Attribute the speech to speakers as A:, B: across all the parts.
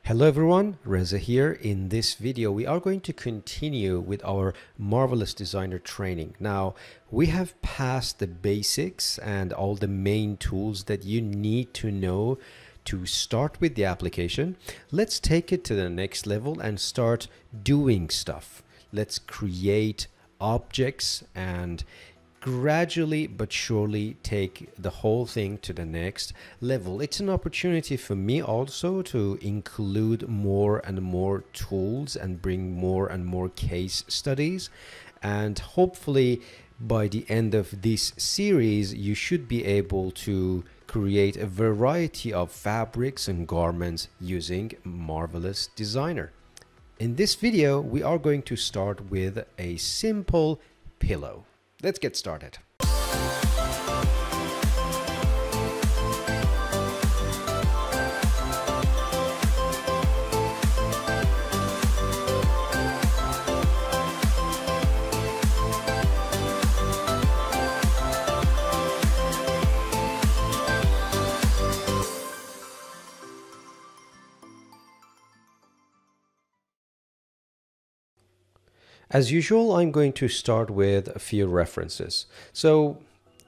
A: Hello everyone, Reza here. In this video, we are going to continue with our Marvelous Designer training. Now, we have passed the basics and all the main tools that you need to know to start with the application. Let's take it to the next level and start doing stuff. Let's create objects and gradually but surely take the whole thing to the next level. It's an opportunity for me also to include more and more tools and bring more and more case studies, and hopefully by the end of this series you should be able to create a variety of fabrics and garments using Marvelous Designer. In this video we are going to start with a simple pillow. Let's get started. As usual, I'm going to start with a few references. So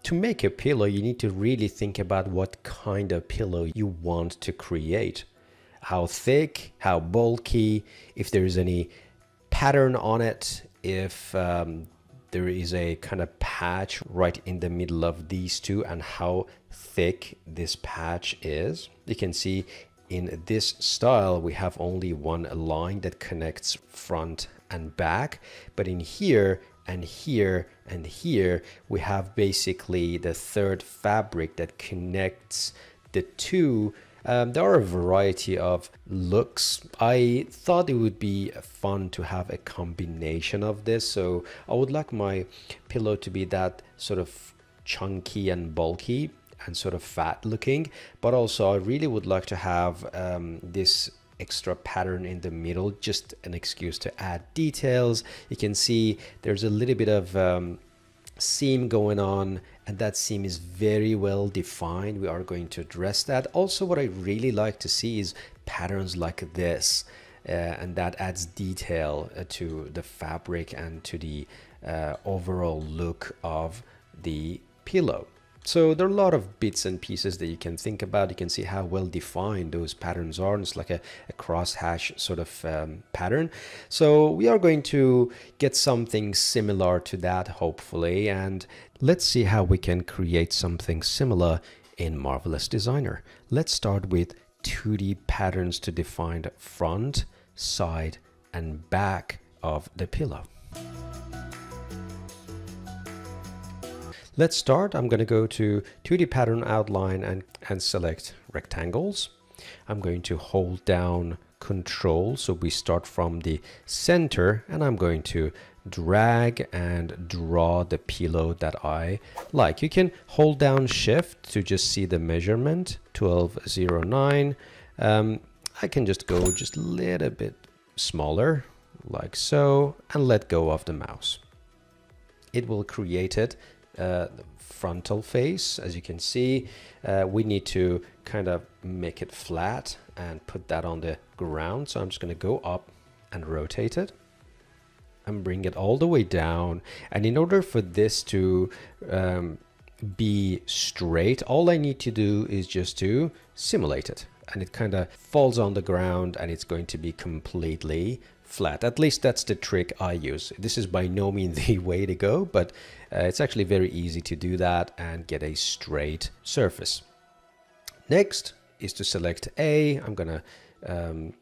A: to make a pillow, you need to really think about what kind of pillow you want to create. How thick, how bulky, if there is any pattern on it, if there is a kind of patch right in the middle of these two, and how thick this patch is. You can see in this style, we have only one line that connects front and back, but in here and here and here we have basically the third fabric that connects the two. There are a variety of looks. I thought it would be fun to have a combination of this, so I would like my pillow to be that sort of chunky and bulky and sort of fat looking, but also I really would like to have this extra pattern in the middle, just an excuse to add details. You can see there's a little bit of seam going on, and that seam is very well defined. We are going to address that. Also, what I really like to see is patterns like this, and that adds detail to the fabric and to the overall look of the pillow. So there are a lot of bits and pieces that you can think about. You can see how well defined those patterns are. It's like a crosshatch sort of pattern. So we are going to get something similar to that, hopefully. And let's see how we can create something similar in Marvelous Designer. Let's start with 2D patterns to define front, side, and back of the pillow. Let's start. I'm going to go to 2D pattern outline and select rectangles. I'm going to hold down Control, so we start from the center, and I'm going to drag and draw the pillow that I like. You can hold down Shift to just see the measurement, 1209. I can just go just a little bit smaller, like so, and let go of the mouse. It will create it. The frontal face, as you can see, we need to kind of make it flat and put that on the ground. So I'm just going to go up and rotate it and bring it all the way down. And in order for this to be straight, all I need to do is just to simulate it, and it kind of falls on the ground and it's going to be completely flat. At least that's the trick I use. This is by no means the way to go, but it's actually very easy to do that and get a straight surface. Next is to select A. I'm going to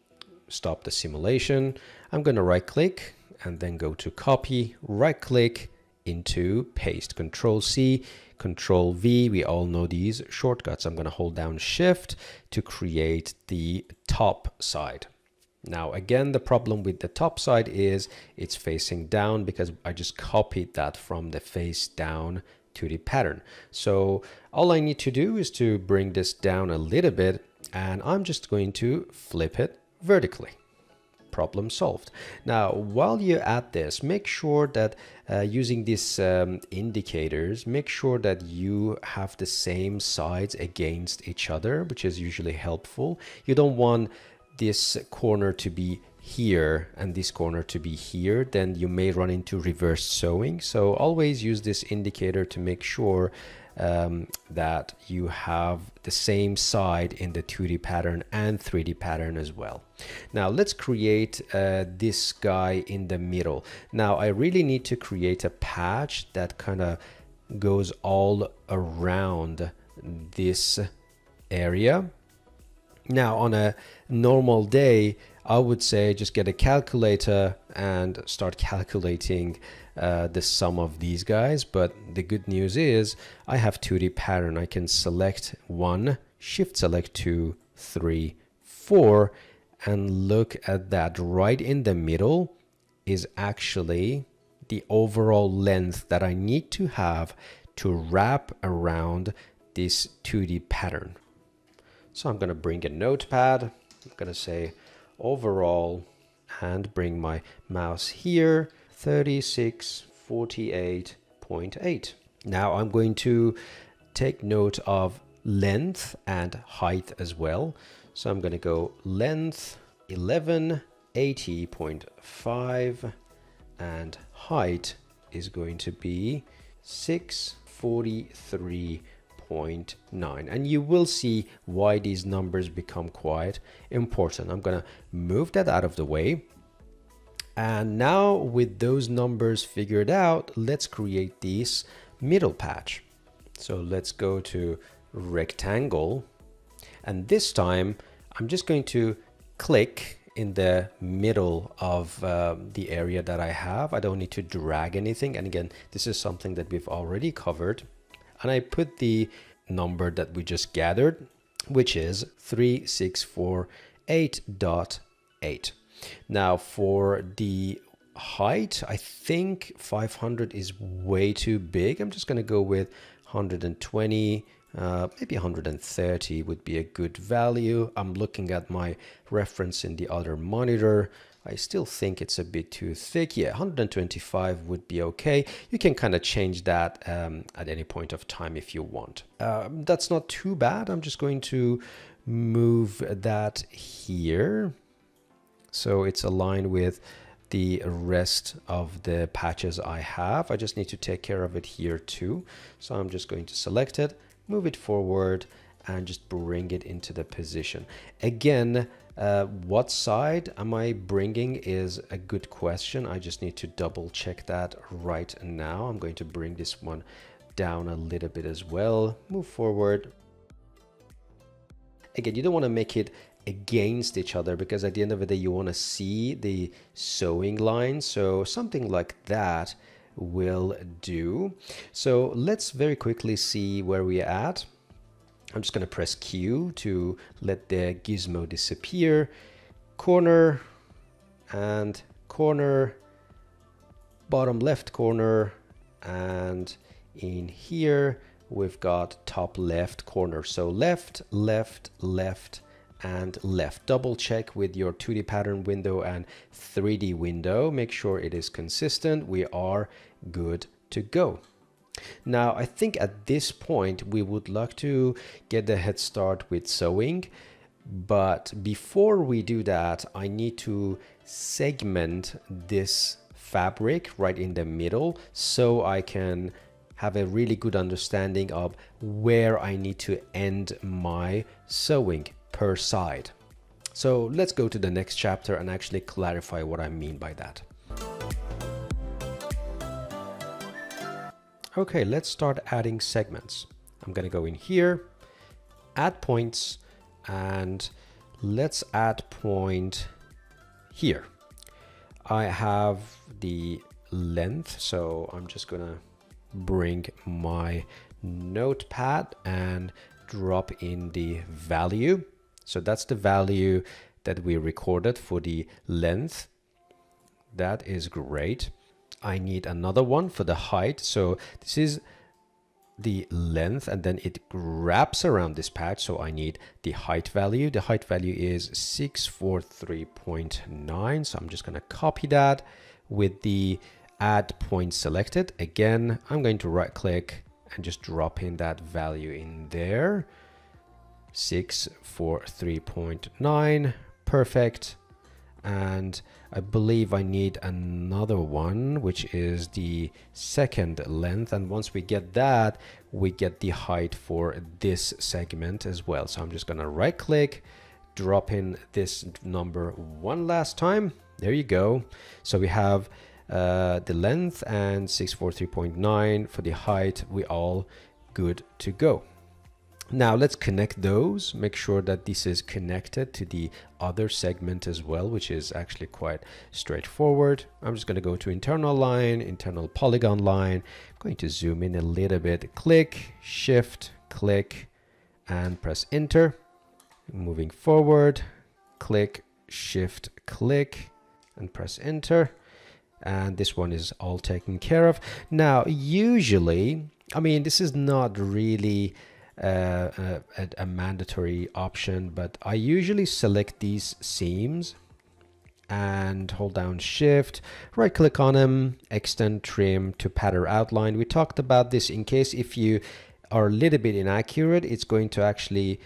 A: stop the simulation. I'm going to right click and then go to copy, right click into paste, Control C, Control V. We all know these shortcuts. I'm going to hold down Shift to create the top side. Now, again, the problem with the top side is it's facing down because I just copied that from the face down 2D pattern. So all I need to do is to bring this down a little bit, and I'm just going to flip it vertically. Problem solved. Now, while you're at this, make sure that using these indicators, make sure that you have the same sides against each other, which is usually helpful. You don't want this corner to be here and this corner to be here, then you may run into reverse sewing. So always use this indicator to make sure that you have the same side in the 2D pattern and 3D pattern as well. Now let's create this guy in the middle. Now I really need to create a patch that kind of goes all around this area. Now on a normal day, I would say just get a calculator and start calculating the sum of these guys. But the good news is I have 2D pattern. I can select 1, shift select 2, 3, 4, and look at that. Right in the middle is actually the overall length that I need to have to wrap around this 2D pattern. So I'm going to bring a notepad. I'm going to say overall and bring my mouse here, 3648.8. Now I'm going to take note of length and height as well. So I'm going to go length 1180.5 and height is going to be 643.9, and you will see why these numbers become quite important. I'm going to move that out of the way. And now with those numbers figured out, let's create this middle patch. So let's go to rectangle, and this time I'm just going to click in the middle of the area that I have. I don't need to drag anything, and again, this is something that we've already covered. And I put the number that we just gathered, which is 3648.8. Now for the height, I think 500 is way too big. I'm just going to go with 120, maybe 130 would be a good value. I'm looking at my reference in the other monitor. I still think it's a bit too thick. Yeah, 125 would be okay. You can kind of change that at any point of time if you want. That's not too bad. I'm just going to move that here, so it's aligned with the rest of the patches I have. I just need to take care of it here too. So I'm just going to select it, move it forward, and just bring it into the position. Again, what side am I bringing is a good question. I just need to double check that right now. I'm going to bring this one down a little bit as well. Move forward. Again, you don't want to make it against each other, because at the end of the day you want to see the sewing line. So something like that will do. So let's very quickly see where we're at. I'm just going to press Q to let the gizmo disappear. Corner and corner, bottom left corner, and in here we've got top left corner. So left, left, left, and left. Double check with your 2D pattern window and 3D window. Make sure it is consistent. We are good to go. Now, I think at this point we would like to get the head start with sewing. But before we do that, I need to segment this fabric right in the middle so I can have a really good understanding of where I need to end my sewing per side. So let's go to the next chapter and actually clarify what I mean by that. Okay, let's start adding segments. I'm going to go in here, add points, and let's add point here. I have the length, so I'm just going to bring my notepad and drop in the value. So that's the value that we recorded for the length. That is great. I need another one for the height. So this is the length, and then it wraps around this patch. So I need the height value. The height value is 643.9. So I'm just going to copy that with the add point selected. Again, I'm going to right click and just drop in that value in there. 643.9. perfect. And I believe I need another one, which is the second length. And once we get that, we get the height for this segment as well. So I'm just going to right click, drop in this number one last time. There you go. So we have the length and 643.9 for the height. We all good to go. Now let's connect those, make sure that this is connected to the other segment as well, which is actually quite straightforward. I'm just going to go to internal line, internal polygon line. I'm going to zoom in a little bit, click, shift, click, and press enter. Moving forward, click, shift, click, and press enter. And this one is all taken care of. Now, usually, I mean, this is not really a mandatory option, but I usually select these seams and hold down shift, right click on them, extend trim to pattern outline. We talked about this in case if you are a little bit inaccurate, it's going to actually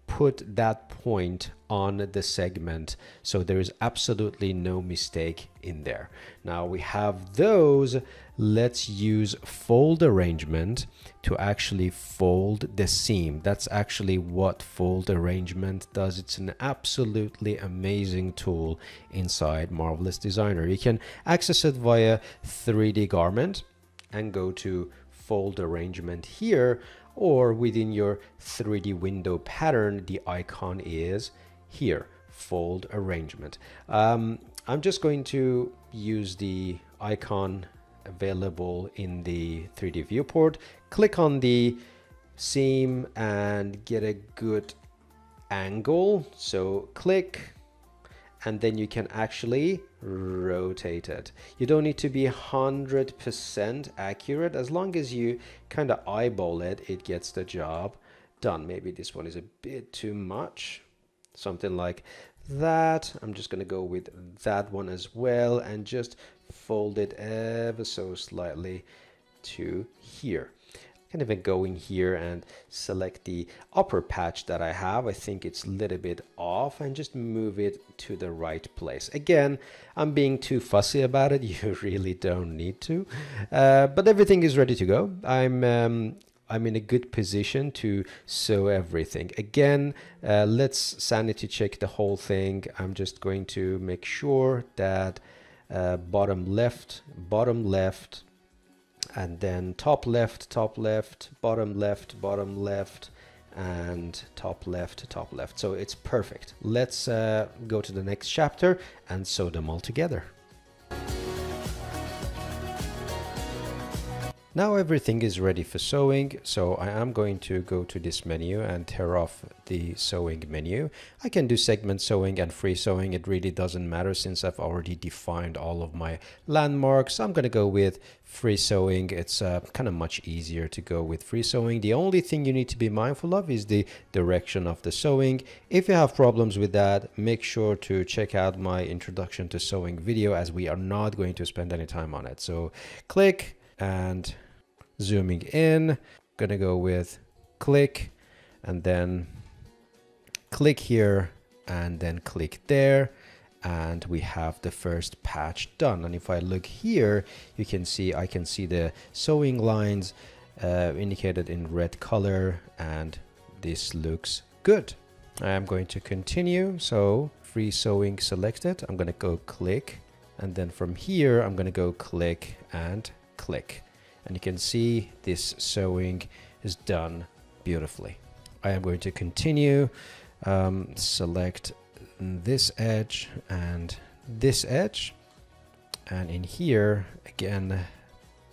A: put that point on the segment, so there is absolutely no mistake in there. Now we have those. Let's use fold arrangement to actually fold the seam. That's actually what fold arrangement does. It's an absolutely amazing tool inside Marvelous Designer. You can access it via 3D garment and go to fold arrangement here, or within your 3D window pattern, the icon is here, fold arrangement. I'm just going to use the icon available in the 3D viewport. Click on the seam and get a good angle. So click, and then you can actually rotate it. You don't need to be 100% accurate. As long as you kind of eyeball it, it gets the job done. Maybe this one is a bit too much. Something like that. I'm just going to go with that one as well and just fold it ever so slightly to here. I can even go in here and select the upper patch that I have. I think it's a little bit off, and just move it to the right place. Again, I'm being too fussy about it. You really don't need to, but everything is ready to go. I'm in a good position to sew everything. Again, let's sanity check the whole thing. I'm just going to make sure that bottom left, and then top left, bottom left, and top left. So it's perfect. Let's go to the next chapter and sew them all together. Now everything is ready for sewing, so I am going to go to this menu and tear off the sewing menu. I can do segment sewing and free sewing. It really doesn't matter since I've already defined all of my landmarks. I'm going to go with free sewing. It's kind of much easier to go with free sewing. The only thing you need to be mindful of is the direction of the sewing. If you have problems with that, make sure to check out my introduction to sewing video, as we are not going to spend any time on it. So click and zooming in, gonna go with click, and then click here, and then click there, and we have the first patch done. And if I look here, you can see I can see the sewing lines indicated in red color, and this looks good. I am going to continue. So free sewing selected. I'm gonna go click, and then from here I'm gonna go click and click. And you can see this sewing is done beautifully. I am going to continue, select this edge and this edge, and in here again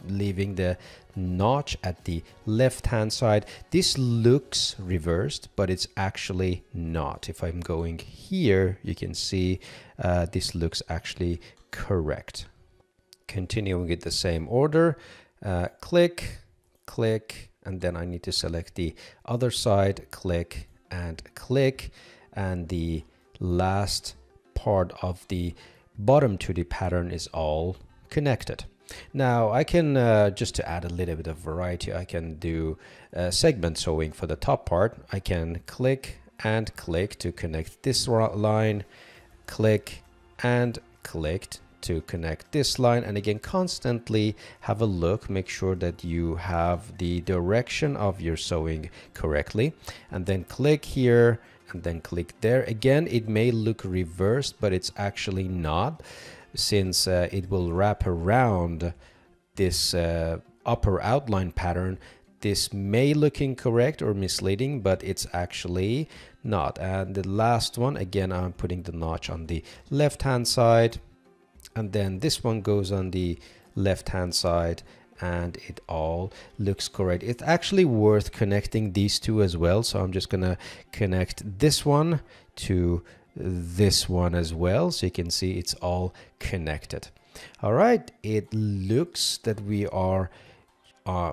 A: leaving the notch at the left hand side. This looks reversed, but it's actually not. If I'm going here, you can see this looks actually correct. Continuing with the same order. Click, click, and then I need to select the other side, click and click, and the last part of the bottom to the pattern is all connected. Now I can just to add a little bit of variety, I can do segment sewing for the top part. I can click and click to connect this line, click and clicked to connect this line. And again, constantly have a look, make sure that you have the direction of your sewing correctly, and then click here and then click there. Again, it may look reversed, but it's actually not, since it will wrap around this upper outline pattern. This may look incorrect or misleading, but it's actually not. And the last one, again, I'm putting the notch on the left hand side, and then this one goes on the left hand side, and it all looks correct. It's actually worth connecting these two as well, so I'm just gonna connect this one to this one as well, so you can see it's all connected. All right, it looks that we are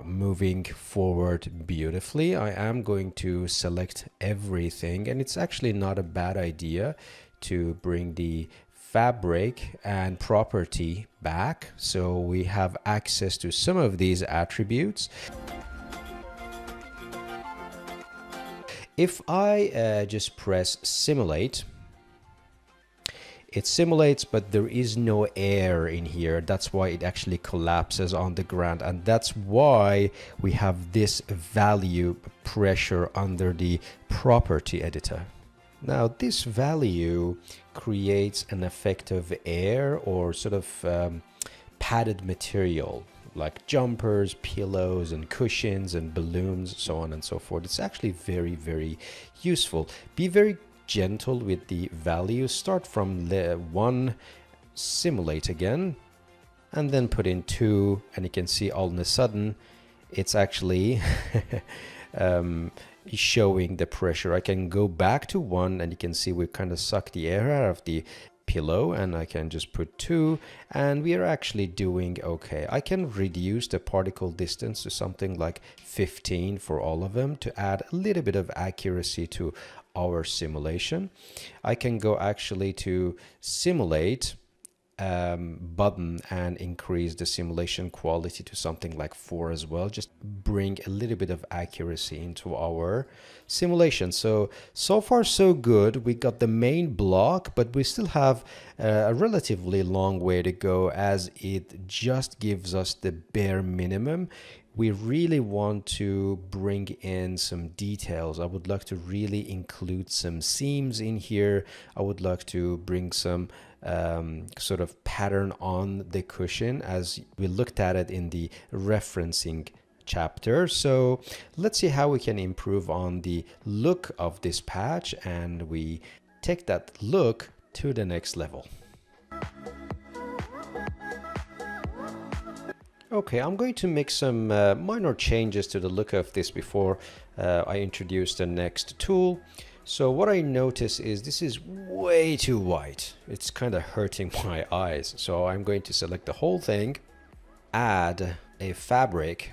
A: moving forward beautifully. I am going to select everything, and it's actually not a bad idea to bring the fabric and property back so we have access to some of these attributes. If I just press simulate, it simulates, but there is no air in here. That's why it actually collapses on the ground, and that's why we have this value pressure under the property editor. Now this value creates an effect of air or sort of padded material like jumpers, pillows and cushions and balloons, so on and so forth. It's actually very, very useful. Be very gentle with the value. Start from 1, simulate again, and then put in 2, and you can see all of a sudden it's actually showing the pressure. I can go back to 1, and you can see we kind of suck the air out of the pillow, and I can just put 2, and we are actually doing okay. I can reduce the particle distance to something like 15 for all of them to add a little bit of accuracy to our simulation. I can go actually to simulate button and increase the simulation quality to something like 4 as well. Just bring a little bit of accuracy into our simulation. So far so good. We got the main block, but we still have a relatively long way to go, as it just gives us the bare minimum. We really want to bring in some details. I would like to really include some seams in here. I would like to bring some sort of pattern on the cushion, as we looked at it in the referencing chapter. So let's see how we can improve on the look of this patch, and we take that look to the next level. Okay, I'm going to make some minor changes to the look of this before I introduce the next tool. So what I notice is this is way too white. It's kind of hurting my eyes. So I'm going to select the whole thing, add a fabric,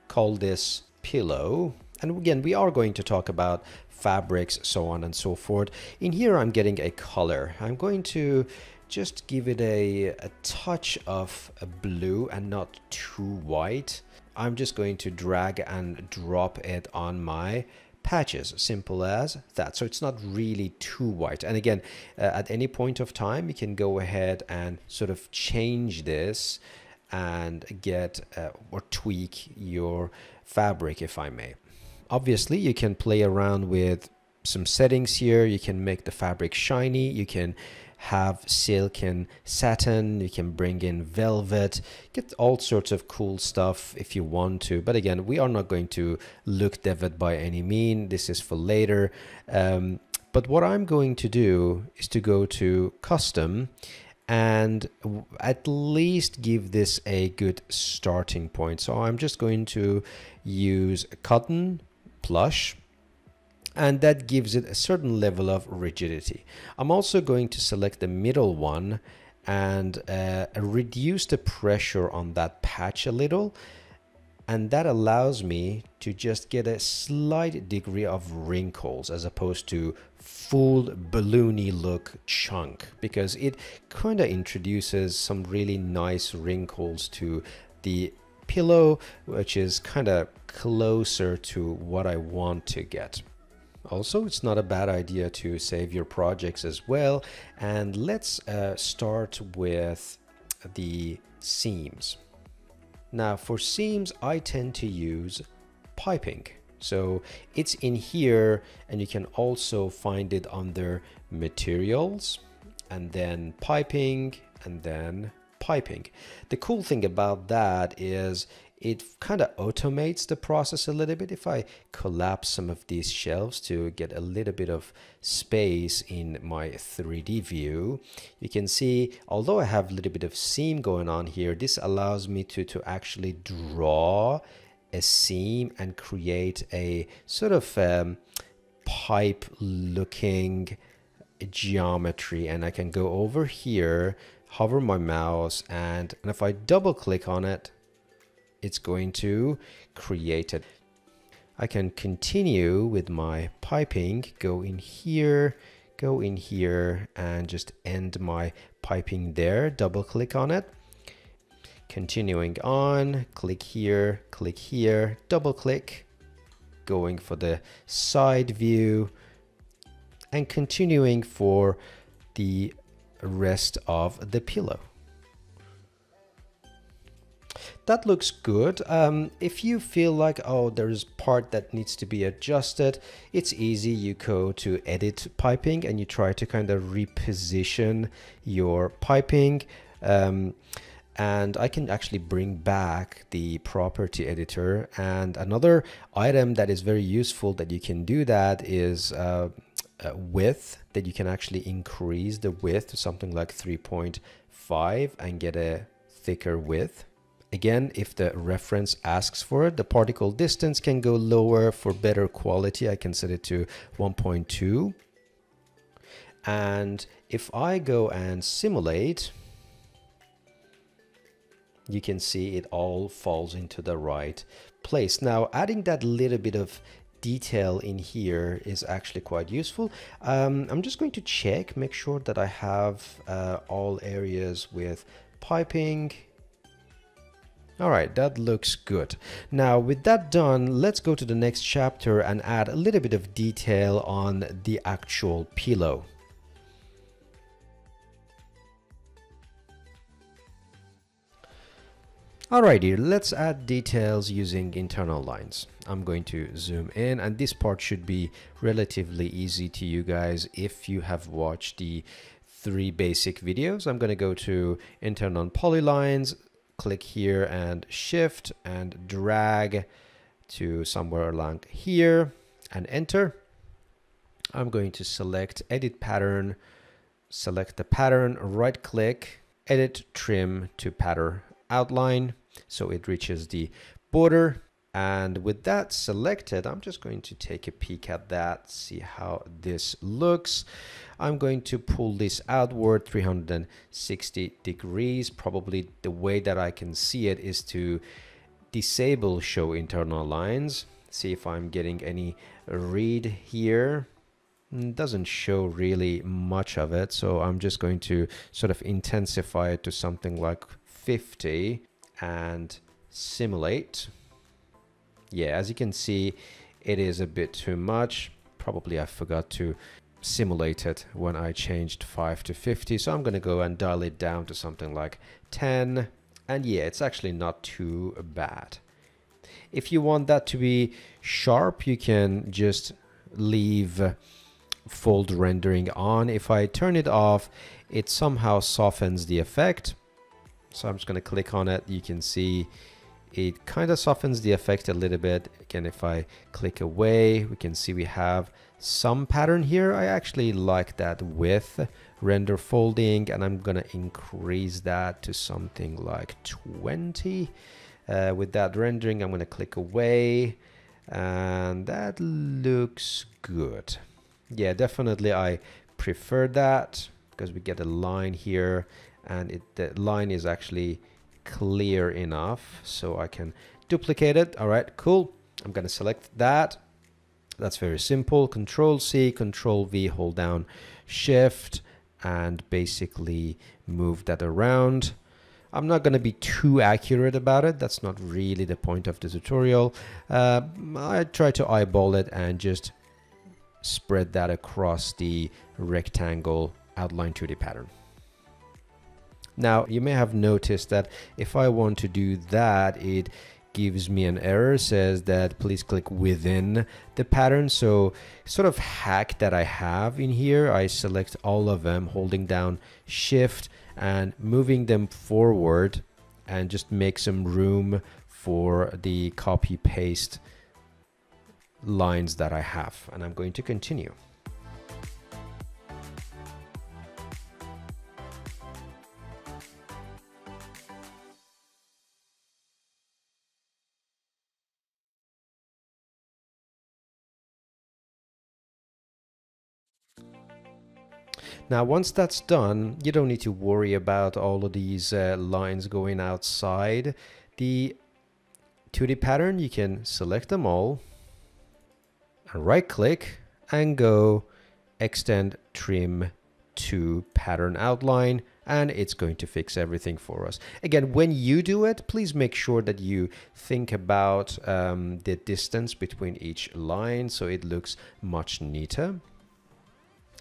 A: call this pillow. And again, we are going to talk about fabrics, so on and so forth. In here, I'm getting a color. I'm going to just give it a touch of a blue and not too white. I'm just going to drag and drop it on my patches, simple as that. So it's not really too white. And again, at any point of time, you can go ahead and sort of change this and get or tweak your fabric, if I may. Obviously, you can play around with some settings here. You can make the fabric shiny. You can have silk and satin. You can bring in velvet, get all sorts of cool stuff if you want to. But again, we are not going to look dev it by any mean. This is for later. But what I'm going to do is to go to custom and at least give this a good starting point. So I'm just going to use cotton plush, and that gives it a certain level of rigidity. I'm also going to select the middle one and reduce the pressure on that patch a little, and that allows me to just get a slight degree of wrinkles as opposed to full balloony look chunk, because it kind of introduces some really nice wrinkles to the pillow, which is kind of closer to what I want to get. Also, it's not a bad idea to save your projects as well. And let's start with the seams. Now for seams, I tend to use piping. So it's in here, and you can also find it under materials, and then piping, and then piping. The cool thing about that is it kind of automates the process a little bit. If I collapse some of these shelves to get a little bit of space in my 3D view, you can see, although I have a little bit of seam going on here, this allows me to actually draw a seam and create a sort of pipe looking geometry. And I can go over here, hover my mouse, and if I double click on it, it's going to create it. I can continue with my piping, go in here, and just end my piping there. Double click on it. Continuing on, click here, double click, going for the side view, and continuing for the rest of the pillow. That looks good. If you feel like, oh, there's part that needs to be adjusted, it's easy. You go to edit piping and you try to kind of reposition your piping. And I can actually bring back the property editor. And another item that is very useful that you can do that is width, that you can actually increase the width to something like 3.5 and get a thicker width. Again, if the reference asks for it, the particle distance can go lower for better quality. I can set it to 1.2. And if I go and simulate, you can see it all falls into the right place. Now, adding that little bit of detail in here is actually quite useful. I'm just going to check, make sure that I have all areas with piping. All right, that looks good. Now with that done, let's go to the next chapter and add a little bit of detail on the actual pillow. Alrighty, let's add details using internal lines. I'm going to zoom in, and this part should be relatively easy to you guys if you have watched the 3 basic videos. I'm going to go to internal polylines, click here and shift and drag to somewhere along here and enter. I'm going to select edit pattern, select the pattern, right click, edit trim to pattern outline so it reaches the border. And with that selected, I'm just going to take a peek at that, see how this looks. I'm going to pull this outward 360 degrees. Probably the way that I can see it is to disable show internal lines. See if I'm getting any read here. Doesn't show really much of it, so I'm just going to sort of intensify it to something like 50 and simulate. Yeah, as you can see, it is a bit too much. Probably I forgot to simulate it when I changed 5 to 50, so I'm going to go and dial it down to something like 10. And yeah, it's actually not too bad. If you want that to be sharp, you can just leave fold rendering on. If I turn it off, it somehow softens the effect. So I'm just going to click on it. You can see it kind of softens the effect a little bit. Again, if I click away, we can see we have some pattern here. I actually like that with render folding, and I'm going to increase that to something like 20. With that rendering, I'm going to click away, and that looks good. Yeah, definitely I prefer that because we get a line here, and the line is actually clear enough so I can duplicate it. All right, cool. I'm going to select that. That's very simple. Control C, Control V, hold down Shift, and basically move that around. I'm not going to be too accurate about it. That's not really the point of the tutorial. I try to eyeball it and just spread that across the rectangle outline 2D pattern. Now you may have noticed that if I want to do that, it gives me an error, says that please click within the pattern. So sort of hack that I have in here, I select all of them, holding down Shift and moving them forward, and just make some room for the copy paste lines that I have. And I'm going to continue. Now, once that's done, you don't need to worry about all of these lines going outside the 2D pattern. You can select them all and right click and go extend trim to pattern outline, and it's going to fix everything for us. Again, when you do it, please make sure that you think about the distance between each line so it looks much neater.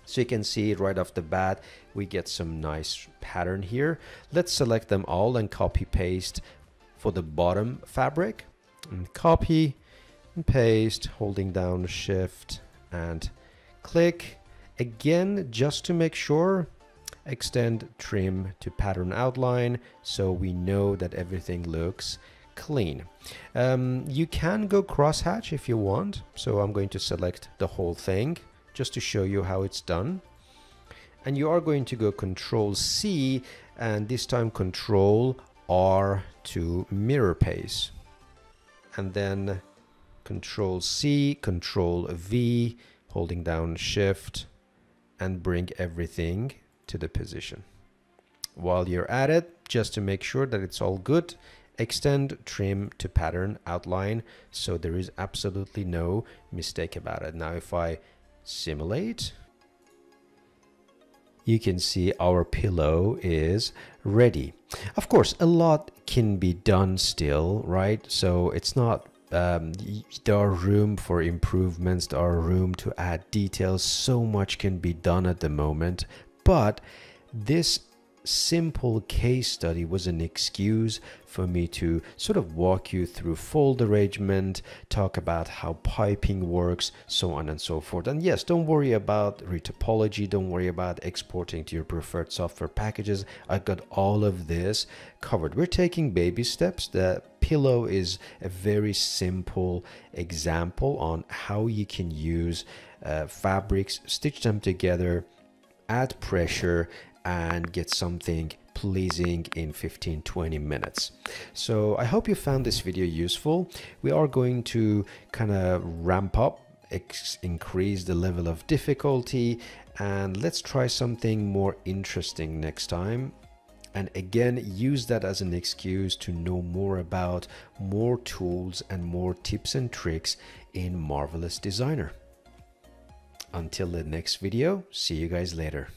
A: So you can see right off the bat, we get some nice pattern here. Let's select them all and copy paste for the bottom fabric. And copy and paste, holding down Shift and click. Again, just to make sure, extend trim to pattern outline so we know that everything looks clean. You can go crosshatch if you want. So I'm going to select the whole thing just to show you how it's done. And you are going to go Control C and this time Control R to mirror paste. And then Control C, Control V, holding down Shift and bring everything to the position. While you're at it, just to make sure that it's all good, extend trim to pattern outline so there is absolutely no mistake about it. Now if I simulate, you can see our pillow is ready. Of course, a lot can be done still, right? So it's not there are room for improvements, there are room to add details. So much can be done at the moment, but this simple case study was an excuse for me to sort of walk you through fold arrangement, talk about how piping works, so on and so forth. And yes, don't worry about retopology, don't worry about exporting to your preferred software packages. I got all of this covered. We're taking baby steps. The pillow is a very simple example on how you can use fabrics, stitch them together, add pressure, and get something pleasing in 15-20 minutes. So I hope you found this video useful. We are going to kind of ramp up, increase the level of difficulty, and let's try something more interesting next time. And again, use that as an excuse to know more about more tools and more tips and tricks in Marvelous Designer. Until the next video, see you guys later.